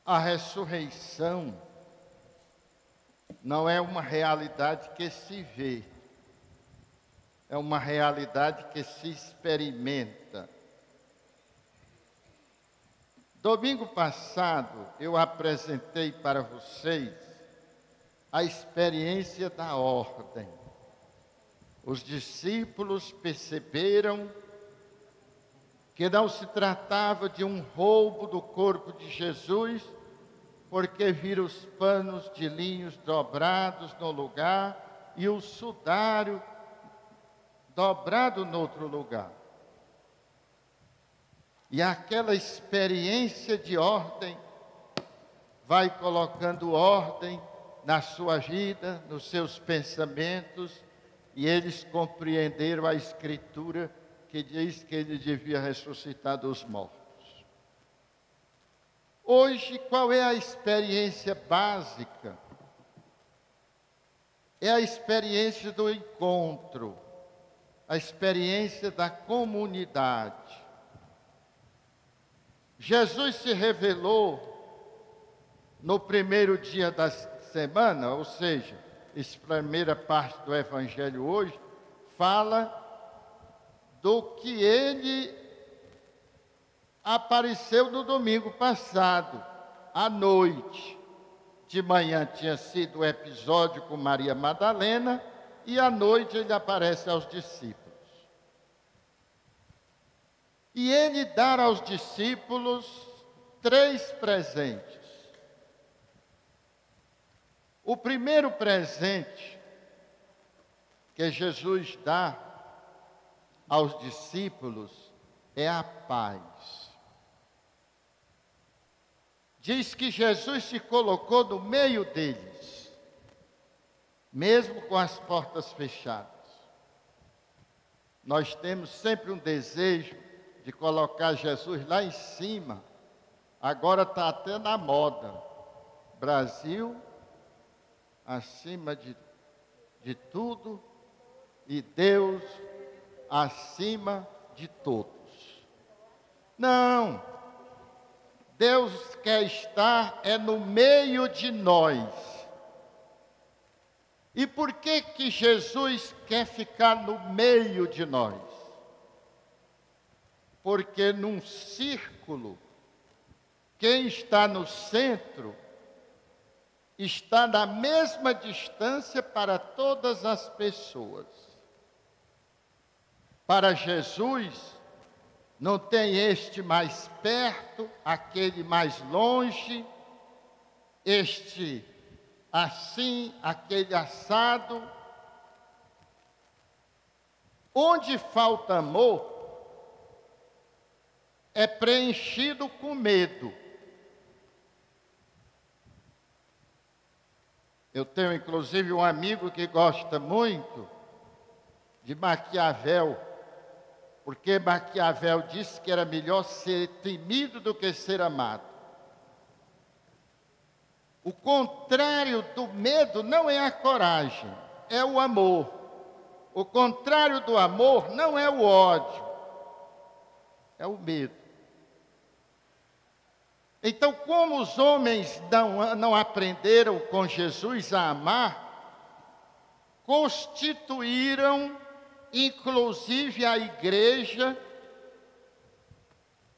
A ressurreição não é uma realidade que se vê, é uma realidade que se experimenta. Domingo passado, eu apresentei para vocês a experiência da ordem. Os discípulos perceberam que não se tratava de um roubo do corpo de Jesus, porque viram os panos de linhos dobrados no lugar e o sudário dobrado no outro lugar. E aquela experiência de ordem vai colocando ordem na sua vida, nos seus pensamentos, e eles compreenderam a Escritura que diz que ele devia ressuscitar dos mortos. Hoje, qual é a experiência básica? É a experiência do encontro, a experiência da comunidade. Jesus se revelou no primeiro dia da semana, ou seja, essa primeira parte do Evangelho hoje, fala do que ele apareceu no domingo passado, à noite. De manhã tinha sido o episódio com Maria Madalena, e à noite ele aparece aos discípulos. E ele dá aos discípulos 3 presentes. O primeiro presente que Jesus dá aos discípulos é a paz. Diz que Jesus se colocou no meio deles, mesmo com as portas fechadas. Nós temos sempre um desejo de colocar Jesus lá em cima. Agora está até na moda. Brasil acima de tudo e Deus acima de todos. Não. Deus quer estar no meio de nós. E por que que Jesus quer ficar no meio de nós? Porque num círculo, quem está no centro está na mesma distância para todas as pessoas. Para Jesus, não tem este mais perto, aquele mais longe, este assim, aquele assado. Onde falta amor, é preenchido com medo. Eu tenho inclusive um amigo que gosta muito de Maquiavel, porque Maquiavel disse que era melhor ser temido do que ser amado. O contrário do medo não é a coragem, é o amor. O contrário do amor não é o ódio, é o medo. Então, como os homens não aprenderam com Jesus a amar, constituíram, inclusive, a igreja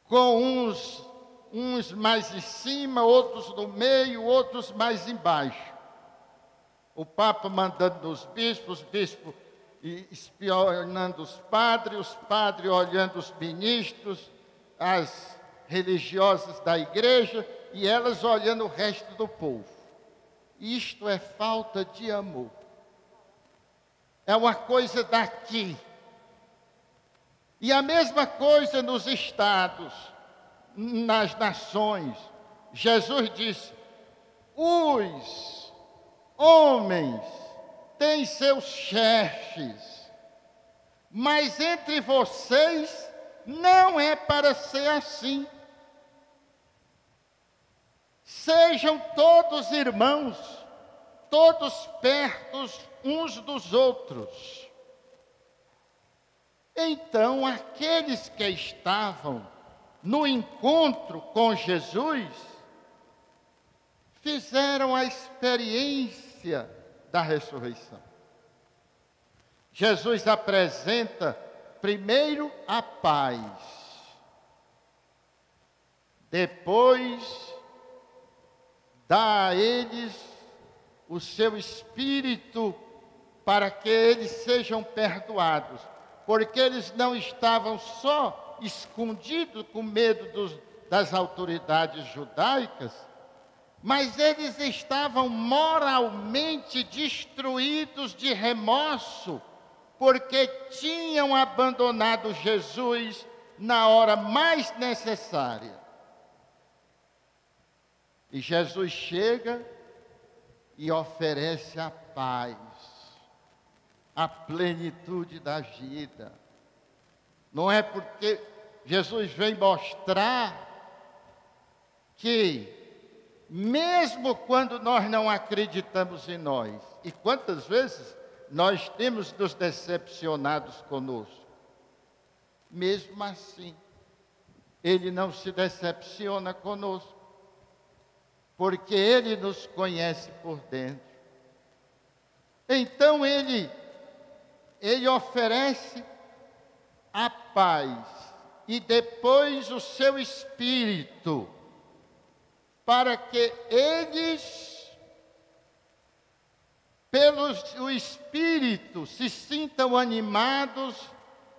com uns mais em cima, outros no meio, outros mais embaixo. O Papa mandando nos bispos, os bispos espionando os padres olhando os ministros, as religiosas da igreja, e elas olhando o resto do povo. Isto é falta de amor. É uma coisa daqui. E a mesma coisa nos estados, nas nações. Jesus disse: os homens têm seus chefes, mas entre vocês não é para ser assim. Sejam todos irmãos, todos perto uns dos outros. Então, aqueles que estavam no encontro com Jesus fizeram a experiência da ressurreição. Jesus apresenta primeiro a paz, depois dá a eles o seu Espírito para que eles sejam perdoados, porque eles não estavam só escondidos com medo das autoridades judaicas, mas eles estavam moralmente destruídos de remorso, porque tinham abandonado Jesus na hora mais necessária. E Jesus chega e oferece a paz, a plenitude da vida. Não é porque Jesus vem mostrar que, mesmo quando nós não acreditamos em nós, e quantas vezes nós temos nos decepcionados conosco, mesmo assim, Ele não se decepciona conosco, porque Ele nos conhece por dentro. Então Ele oferece a paz e depois o seu Espírito, para que eles, o Espírito, se sintam animados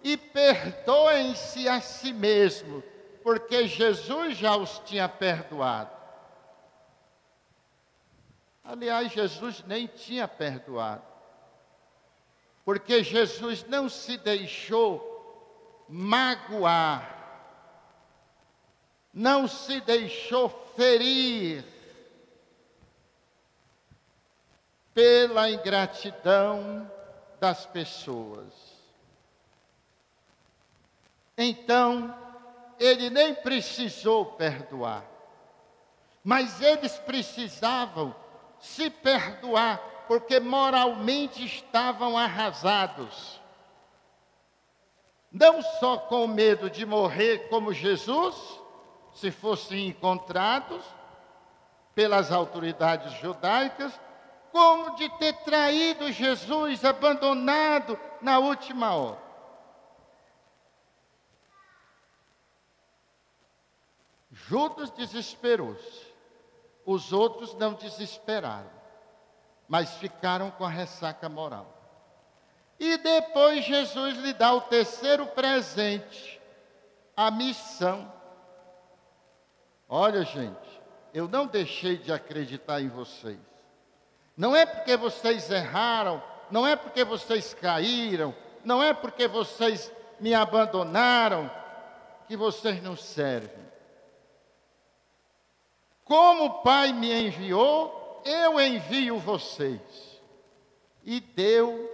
e perdoem-se a si mesmos, porque Jesus já os tinha perdoado. Aliás, Jesus nem tinha perdoado, porque Jesus não se deixou magoar, não se deixou ferir pela ingratidão das pessoas. Então, Ele nem precisou perdoar, mas eles precisavam se perdoar, porque moralmente estavam arrasados. Não só com medo de morrer como Jesus, se fossem encontrados pelas autoridades judaicas, como de ter traído Jesus, abandonado na última hora. Judas desesperou-se. Os outros não desesperaram, mas ficaram com a ressaca moral. E depois Jesus lhe dá o terceiro presente, a missão. Olha, gente, eu não deixei de acreditar em vocês. Não é porque vocês erraram, não é porque vocês caíram, não é porque vocês me abandonaram, que vocês não servem. Como o Pai me enviou, eu envio vocês. E deu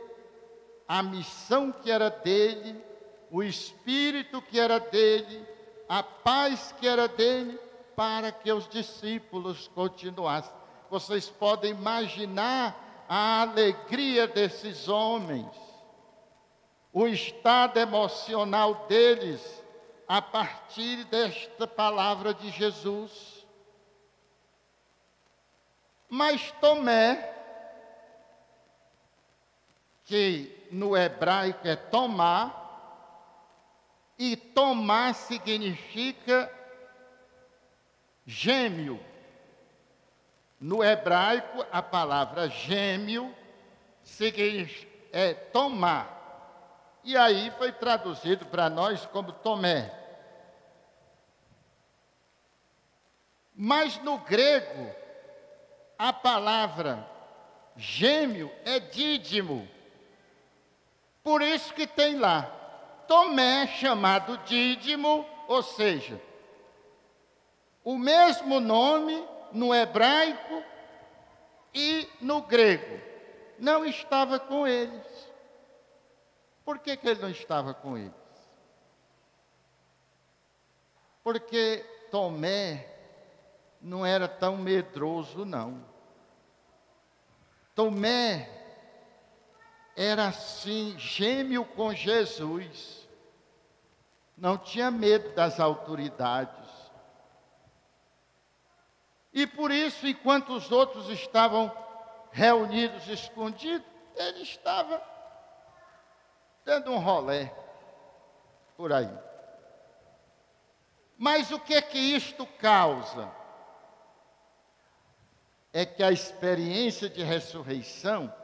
a missão que era dele, o Espírito que era dele, a paz que era dele, para que os discípulos continuassem. Vocês podem imaginar a alegria desses homens, o estado emocional deles, a partir desta palavra de Jesus. Mas Tomé, que no hebraico é tomar, e tomar significa gêmeo. No hebraico, a palavra gêmeo é tomar. E aí foi traduzido para nós como Tomé. Mas no grego, a palavra gêmeo é dídimo. Por isso que tem lá, Tomé chamado Dídimo, ou seja, o mesmo nome no hebraico e no grego. Não estava com eles. Por que ele não estava com eles? Porque Tomé não era tão medroso, não. Tomé era assim, gêmeo com Jesus. Não tinha medo das autoridades. E por isso, enquanto os outros estavam reunidos, escondidos, ele estava dando um rolé por aí. Mas o que é que isto causa? É que a experiência de ressurreição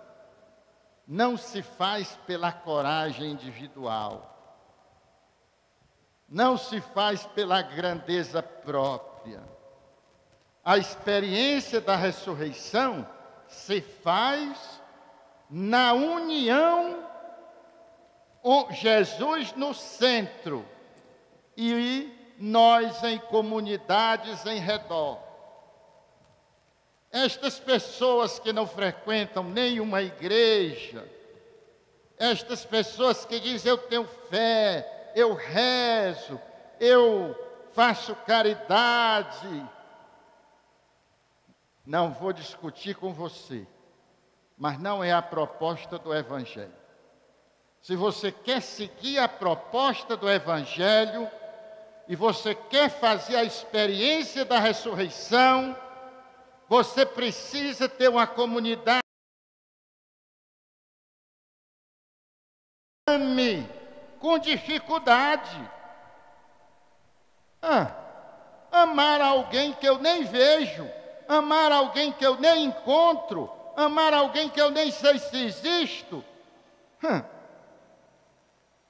não se faz pela coragem individual, não se faz pela grandeza própria. A experiência da ressurreição se faz na união com Jesus no centro e nós em comunidades em redor. Estas pessoas que não frequentam nenhuma igreja, estas pessoas que dizem eu tenho fé, eu rezo, eu faço caridade, não vou discutir com você, mas não é a proposta do Evangelho. Se você quer seguir a proposta do Evangelho e você quer fazer a experiência da ressurreição, você precisa ter uma comunidade com dificuldade. Amar alguém que eu nem vejo, amar alguém que eu nem encontro, amar alguém que eu nem sei se existo.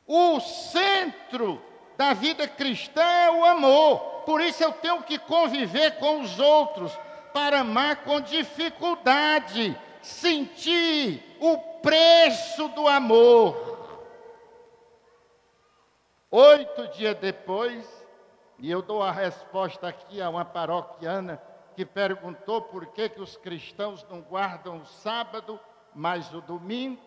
O centro da vida cristã é o amor. Por isso eu tenho que conviver com os outros, para amar com dificuldade, sentir o preço do amor. 8 dias depois, e eu dou a resposta aqui a uma paroquiana que perguntou por que os cristãos não guardam o sábado, mas o domingo.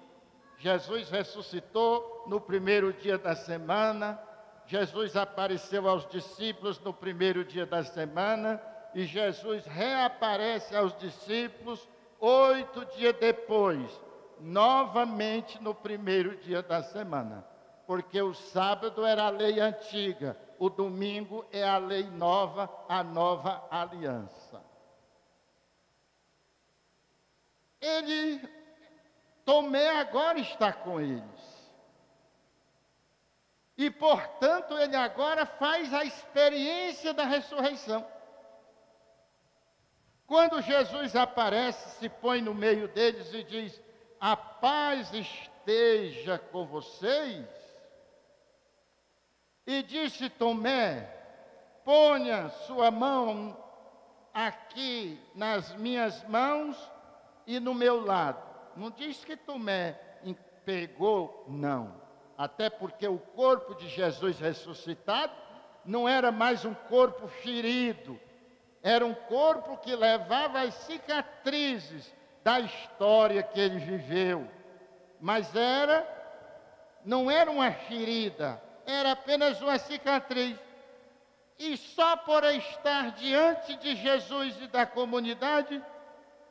Jesus ressuscitou no primeiro dia da semana, Jesus apareceu aos discípulos no primeiro dia da semana, e Jesus reaparece aos discípulos 8 dias depois, novamente no primeiro dia da semana. Porque o sábado era a lei antiga, o domingo é a lei nova, a nova aliança. Tomé agora está com eles. E, portanto, ele agora faz a experiência da ressurreição. Quando Jesus aparece, se põe no meio deles e diz: a paz esteja com vocês. E disse Tomé: ponha sua mão aqui nas minhas mãos e no meu lado. Não diz que Tomé pegou, não. Até porque o corpo de Jesus ressuscitado não era mais um corpo ferido. Era um corpo que levava as cicatrizes da história que ele viveu. Mas não era uma ferida, era apenas uma cicatriz. E só por estar diante de Jesus e da comunidade,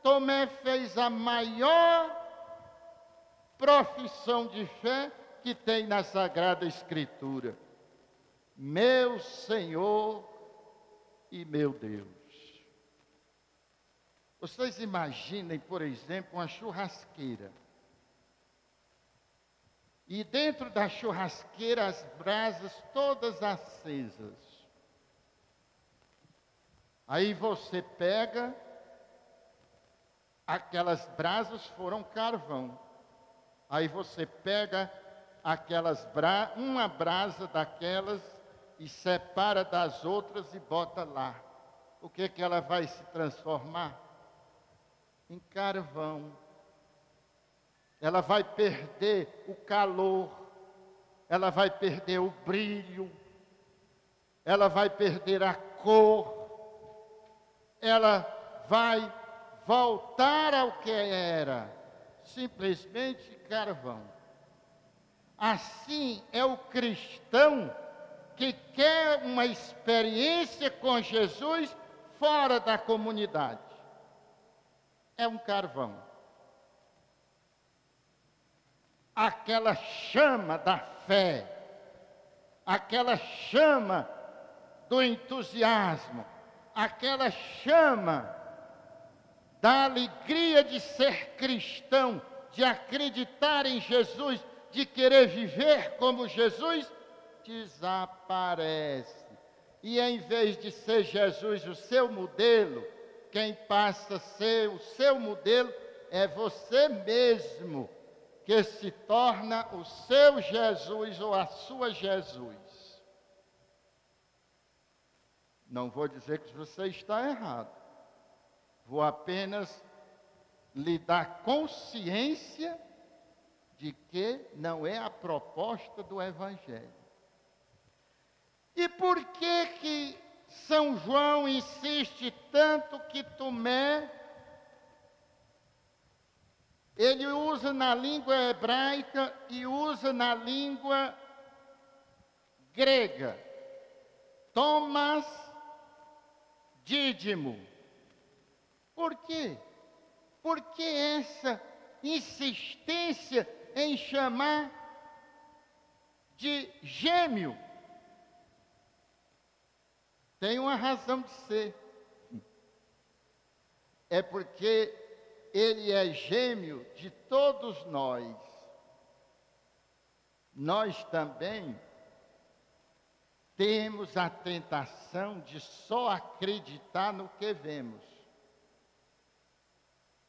Tomé fez a maior profissão de fé que tem na Sagrada Escritura: meu Senhor e meu Deus. Vocês imaginem, por exemplo, uma churrasqueira. E dentro da churrasqueira as brasas todas acesas. Aí você pega, aquelas brasas foram carvão. Aí você pega uma brasa daquelas e separa das outras e bota lá. O que ela vai se transformar? Em carvão. Ela vai perder o calor, ela vai perder o brilho, ela vai perder a cor, ela vai voltar ao que era, simplesmente carvão. Assim é o cristão que quer uma experiência com Jesus fora da comunidade. É um carvão. Aquela chama da fé, aquela chama do entusiasmo, aquela chama da alegria de ser cristão, de acreditar em Jesus, de querer viver como Jesus, desaparece. E em vez de ser Jesus o seu modelo, quem passa a ser o seu modelo é você mesmo, que se torna o seu Jesus ou a sua Jesus. Não vou dizer que você está errado. Vou apenas lhe dar consciência de que não é a proposta do Evangelho. E por que São João insiste tanto que Tomé, ele usa na língua hebraica e usa na língua grega, Thomas Dídimo. Por quê? Por que essa insistência em chamar de gêmeo? Tem uma razão de ser. É porque ele é gêmeo de todos nós. Nós também temos a tentação de só acreditar no que vemos.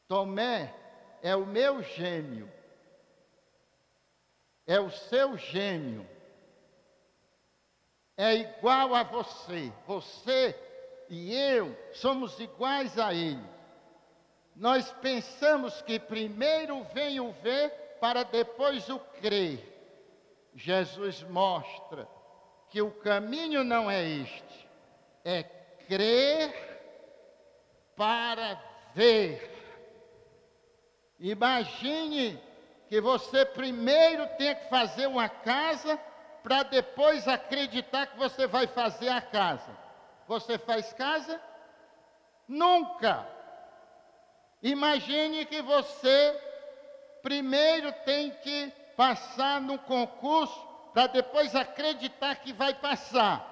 Tomé é o meu gêmeo, é o seu gêmeo, é igual a você. Você e eu somos iguais a ele. Nós pensamos que primeiro vem o ver para depois o crer. Jesus mostra que o caminho não é este, é crer para ver. Imagine que você primeiro tem que fazer uma casa para depois acreditar que você vai fazer a casa. Você faz casa? Nunca! Imagine que você primeiro tem que passar no concurso para depois acreditar que vai passar.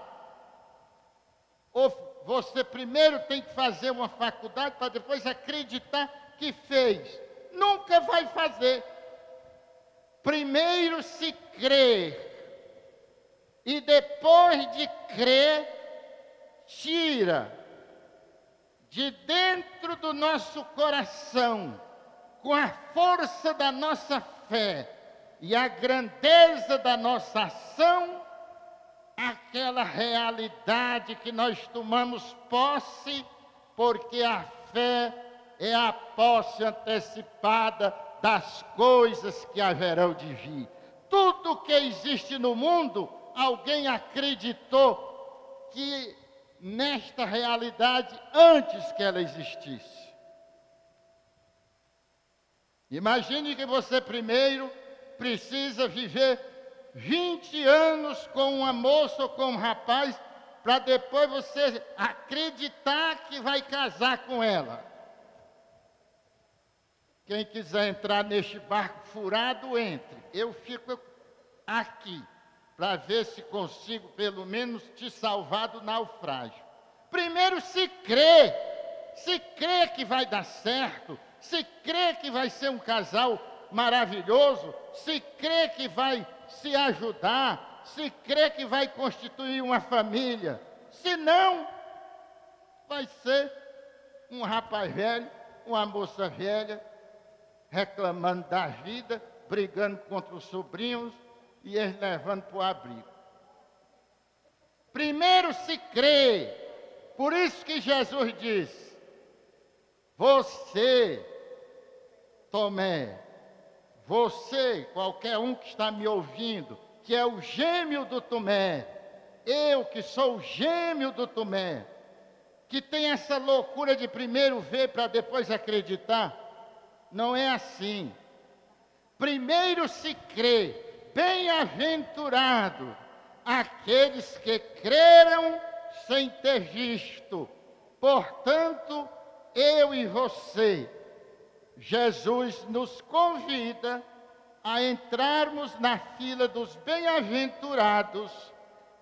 Ou você primeiro tem que fazer uma faculdade para depois acreditar que fez. Nunca vai fazer. Primeiro se crê. E depois de crer, tira de dentro do nosso coração, com a força da nossa fé e a grandeza da nossa ação, aquela realidade que nós tomamos posse, porque a fé é a posse antecipada das coisas que haverão de vir. Tudo que existe no mundo, alguém acreditou que nesta realidade antes que ela existisse. Imagine que você primeiro precisa viver 20 anos com uma moça ou com um rapaz, para depois você acreditar que vai casar com ela. Quem quiser entrar neste barco furado, entre. Eu fico aqui, para ver se consigo, pelo menos, te salvar do naufrágio. Primeiro se crê que vai dar certo, se crê que vai ser um casal maravilhoso, se crê que vai se ajudar, se crê que vai constituir uma família. Se não, vai ser um rapaz velho, uma moça velha, reclamando da vida, brigando contra os sobrinhos e eles levando para o abrigo. Primeiro se crê. Por isso que Jesus diz: você, Tomé, você, qualquer um que está me ouvindo, que é o gêmeo do Tomé, eu que sou o gêmeo do Tomé, que tem essa loucura de primeiro ver para depois acreditar, não é assim. Primeiro se crê, bem-aventurado aqueles que creram sem ter visto. Portanto, eu e você, Jesus nos convida a entrarmos na fila dos bem-aventurados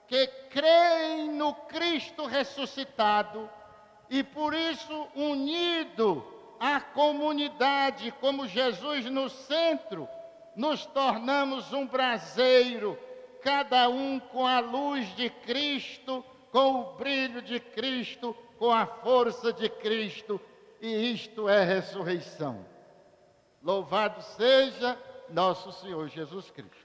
que creem no Cristo ressuscitado e por isso unido à comunidade, como Jesus no centro, nos tornamos um braseiro, cada um com a luz de Cristo, com o brilho de Cristo, com a força de Cristo, e isto é ressurreição. Louvado seja nosso Senhor Jesus Cristo.